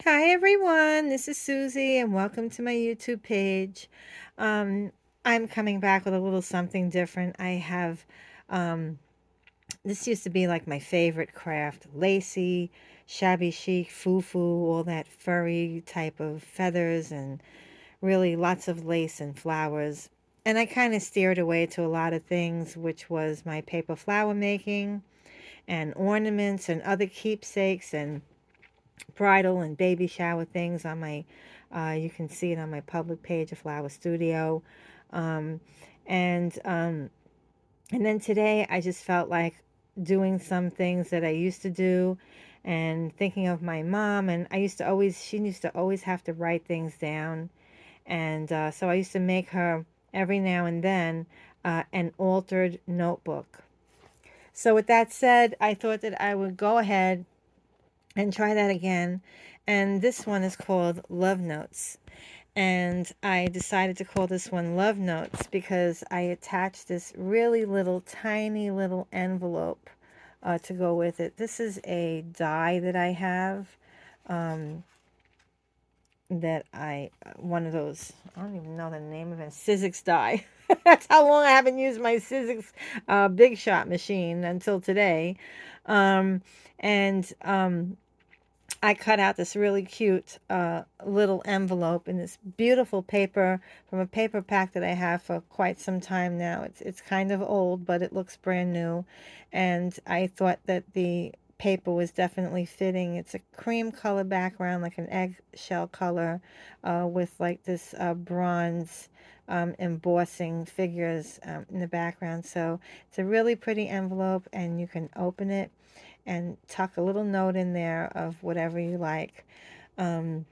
Hi everyone, this is Susie and welcome to my YouTube page. Um, I'm coming back with a little something different. I have, um, this used to be like my favorite craft, lacy, shabby chic, foo-foo, all that furry type of feathers and really lots of lace and flowers. And I kind of steered away to a lot of things, which was my paper flower making and ornaments and other keepsakes and bridal and baby shower things on my you can see it on my public page of Flower Studio. um, and um, and then today I just felt like doing some things that I used to do and thinking of my mom. And she used to always have to write things down. And so I used to make her every now and then an altered notebook. So with that said, I thought that I would go ahead and try that again. And this one is called Love Notes. And I decided to call this one Love Notes because I attached this really little, tiny little envelope to go with it. This is a die that I have. Um, one of those, I don't even know the name of it, Sizzix die. That's how long I haven't used my Sizzix Big Shot machine until today. Um, and I cut out this really cute little envelope in this beautiful paper from a paper pack that I have for quite some time now. It's kind of old, but it looks brand new, and I thought that the paper was definitely fitting. It's a cream color background, like an eggshell color, with like this bronze embossing figures in the background. So it's a really pretty envelope, and you can open it and tuck a little note in there of whatever you like. Um,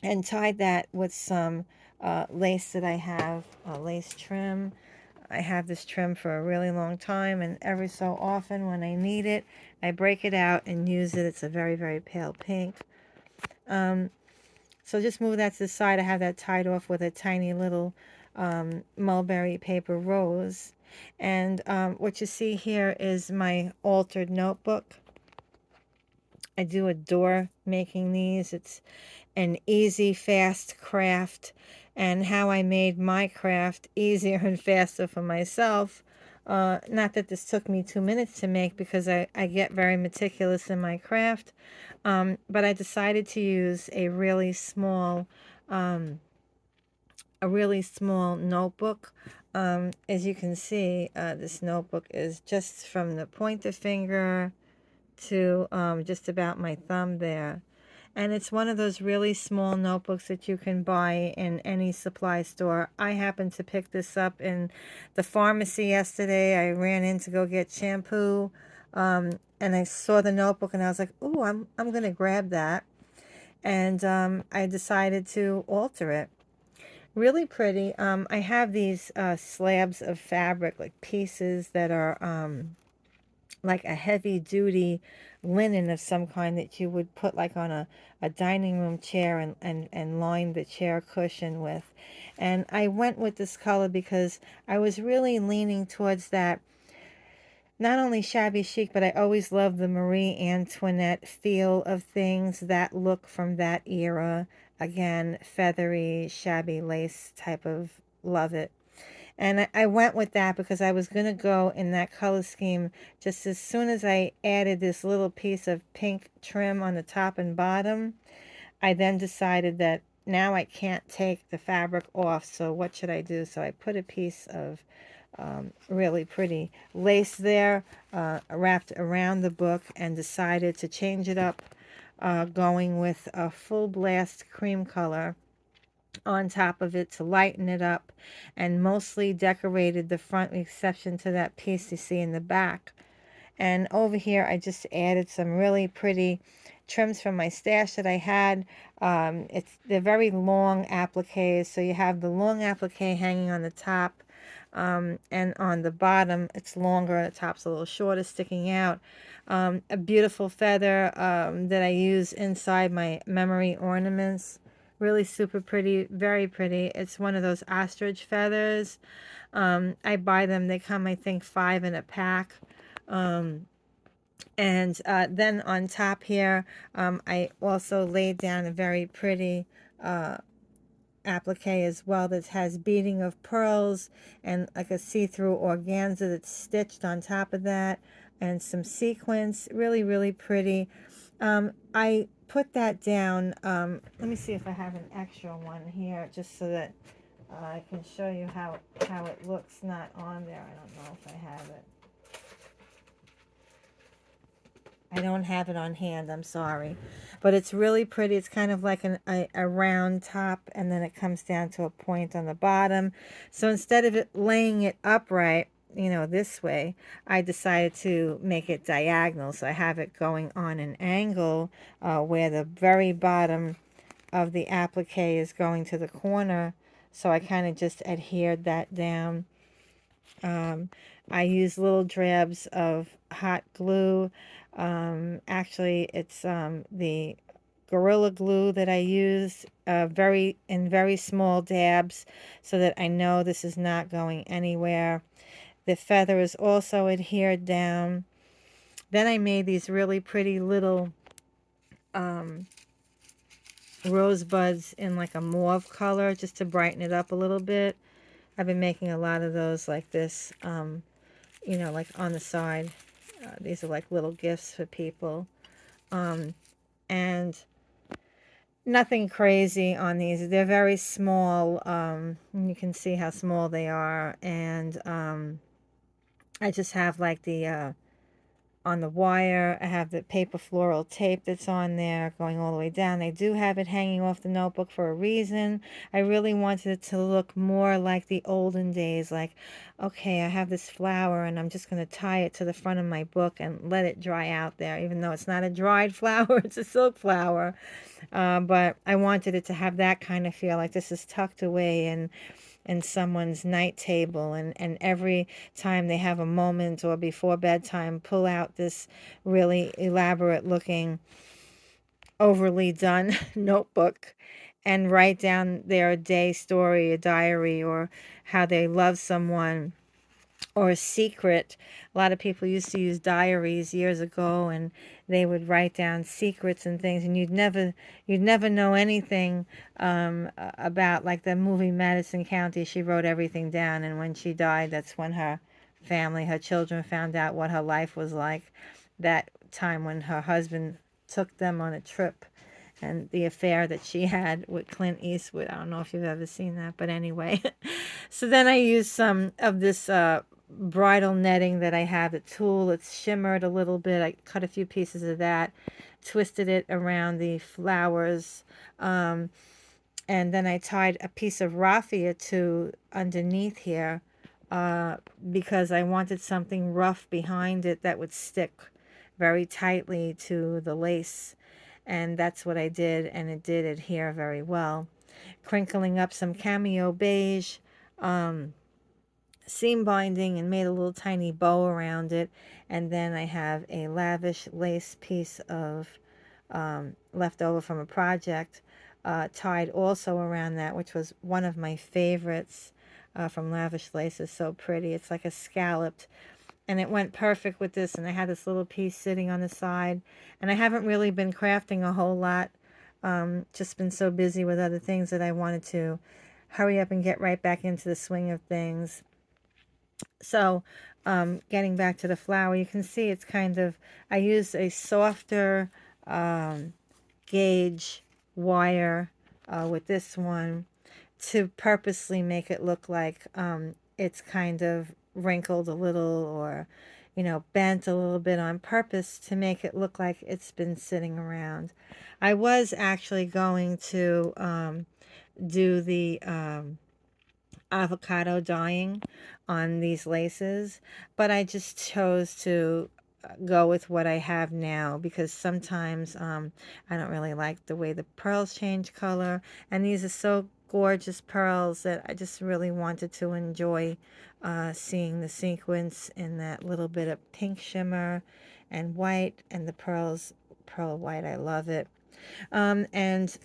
and tie that with some lace that I have, lace trim. I have this trim for a really long time, and every so often when I need it, I break it out and use it. It's a very, very pale pink. Um, so just move that to the side. I have that tied off with a tiny little mulberry paper rose. And what you see here is my altered notebook. I do adore making these. It's an easy, fast craft, and how I made my craft easier and faster for myself. Not that this took me 2 minutes to make because I get very meticulous in my craft, but I decided to use um, a really small notebook. As you can see, this notebook is just from the pointer finger to just about my thumb there. And it's one of those really small notebooks that you can buy in any supply store. I happened to pick this up in the pharmacy yesterday. I ran in to go get shampoo, and I saw the notebook, and I was like, "Ooh, I'm gonna grab that." And I decided to alter it. Really pretty. I have these slabs of fabric, like pieces that are like a heavy duty linen of some kind that you would put like on a dining room chair and line the chair cushion with. And I went with this color because I was really leaning towards that, not only shabby chic, but I always loved the Marie Antoinette feel of things, that look from that era. Again, feathery, shabby lace type of, love it. And I went with that because I was going to go in that color scheme just as soon as I added this little piece of pink trim on the top and bottom. I then decided that now I can't take the fabric off, so what should I do? So I put a piece of really pretty lace there, wrapped around the book, and decided to change it up, going with a full blast cream color on top of it to lighten it up, and mostly decorated the front with exception to that piece you see in the back. And over here I just added some really pretty trims from my stash that I had. They're very long appliques, so you have the long applique hanging on the top, and on the bottom it's longer, the top's a little shorter, sticking out. A beautiful feather that I use inside my memory ornaments. Really super pretty, very pretty. It's one of those ostrich feathers. I buy them, they come I think 5 in a pack. Um, And then on top here, I also laid down a very pretty applique as well that has beading of pearls and like a see-through organza that's stitched on top of that, and some sequins. Really, really pretty. I put that down. Let me see if I have an extra one here, just so that I can show you how it looks not on there. I don't know if I have it. I don't have it on hand, I'm sorry. But it's really pretty. It's kind of like a round top, and then it comes down to a point on the bottom. So instead of it laying it upright, this way, I decided to make it diagonal. So I have it going on an angle where the very bottom of the applique is going to the corner. So I kind of just adhered that down. I use little drabs of hot glue. Actually, it's the Gorilla Glue that I use in very small dabs, so that I know this is not going anywhere. The feather is also adhered down. Then I made these really pretty little rosebuds in like a mauve color, just to brighten it up a little bit. I've been making a lot of those like this, like on the side. These are like little gifts for people. And nothing crazy on these. They're very small. You can see how small they are. And I just have like on the wire, I have the paper floral tape that's on there going all the way down. They do have it hanging off the notebook for a reason. I really wanted it to look more like the olden days, like, okay, I have this flower and I'm just going to tie it to the front of my book and let it dry out there, even though it's not a dried flower, it's a silk flower. But I wanted it to have that kind of feel, like this is tucked away in someone's night table, and every time they have a moment or before bedtime, pull out this really elaborate looking, overly done notebook and write down their day story, a diary, or how they love someone, or a secret. A lot of people used to use diaries years ago, and they would write down secrets and things, and you'd never know anything about, like the movie Madison County. She wrote everything down, and when she died, that's when her family, her children, found out what her life was like that time when her husband took them on a trip, and the affair that she had with Clint Eastwood. I don't know if you've ever seen that, but anyway. So then I used some of this bridal netting that I have, the tulle. It's shimmered a little bit. I cut a few pieces of that, twisted it around the flowers, and then I tied a piece of raffia to underneath here, because I wanted something rough behind it that would stick very tightly to the lace. And that's what I did, and it did adhere very well. Crinkling up some cameo beige seam binding and made a little tiny bow around it. And then I have a lavish lace piece of left over from a project tied also around that, which was one of my favorites from Lavish Lace. Is so pretty. It's like a scalloped, and it went perfect with this. And I had this little piece sitting on the side, and I haven't really been crafting a whole lot. Just been so busy with other things that I wanted to hurry up and get right back into the swing of things. So getting back to the flower, you can see it's kind of, I use a softer gauge wire with this one to purposely make it look like it's kind of wrinkled a little, or bent a little bit on purpose to make it look like it's been sitting around. I was actually going to do the avocado dyeing on these laces, but I just chose to go with what I have now, because sometimes I don't really like the way the pearls change color, and these are so gorgeous pearls that I just really wanted to enjoy seeing the sequence in that little bit of pink shimmer and white, and the pearl white. I love it. And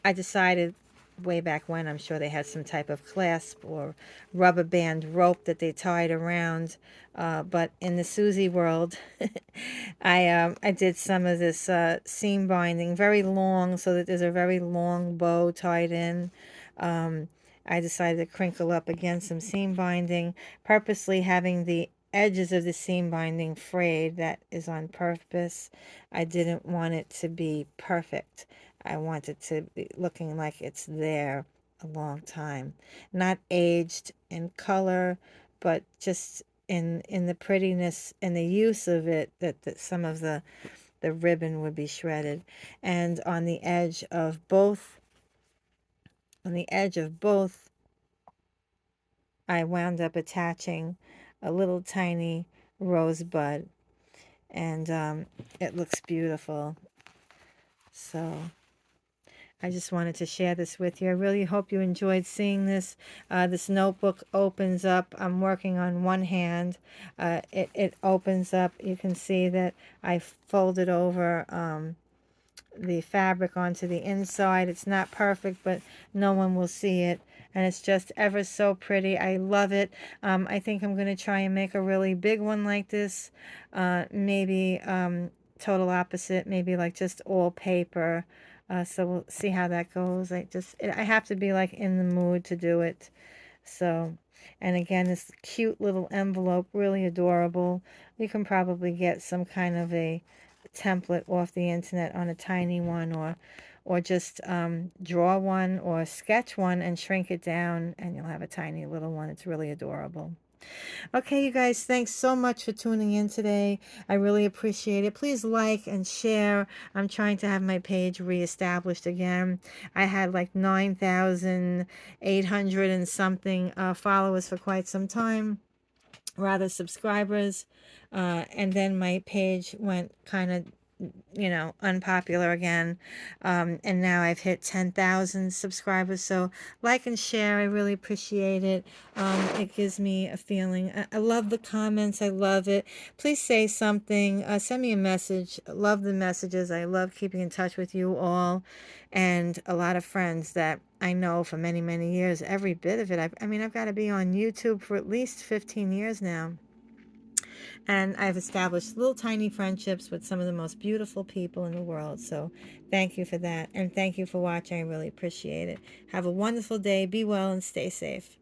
I decided way back when, I'm sure they had some type of clasp or rubber band rope that they tied around. But in the Susie world, I did some of this seam binding, very long, so that there's a very long bow tied in. I decided to crinkle up again some seam binding, purposely having the edges of the seam binding frayed. That is on purpose. I didn't want it to be perfect. I want it to be looking like it's there a long time. Not aged in color, but just in the prettiness and the use of it, that some of the ribbon would be shredded. And on the edge of both, I wound up attaching a little tiny rosebud, and it looks beautiful. So I just wanted to share this with you. I really hope you enjoyed seeing this. This notebook opens up. I'm working on one hand. It opens up. You can see that I folded over the fabric onto the inside. It's not perfect, but no one will see it. And it's just ever so pretty. I love it. I think I'm going to try and make a really big one like this. Maybe total opposite, maybe like just all paper. So we'll see how that goes. I have to be like in the mood to do it. So, and again, this cute little envelope, really adorable. You can probably get some kind of a template off the internet on a tiny one, or just draw one or sketch one and shrink it down, and you'll have a tiny little one. It's really adorable. Okay, you guys, thanks so much for tuning in today. I really appreciate it. Please like and share. I'm trying to have my page reestablished again. I had like 9,800 and something followers for quite some time, rather subscribers. And then my page went kind of, unpopular again. And now I've hit 10,000 subscribers. So like and share. I really appreciate it. It gives me a feeling. I love the comments. I love it. Please say something. Send me a message. Love the messages. I love keeping in touch with you all. And a lot of friends that I know for many, many years. Every bit of it. I've got to be on YouTube for at least 15 years now. And I've established little tiny friendships with some of the most beautiful people in the world. So thank you for that. And thank you for watching. I really appreciate it. Have a wonderful day. Be well and stay safe.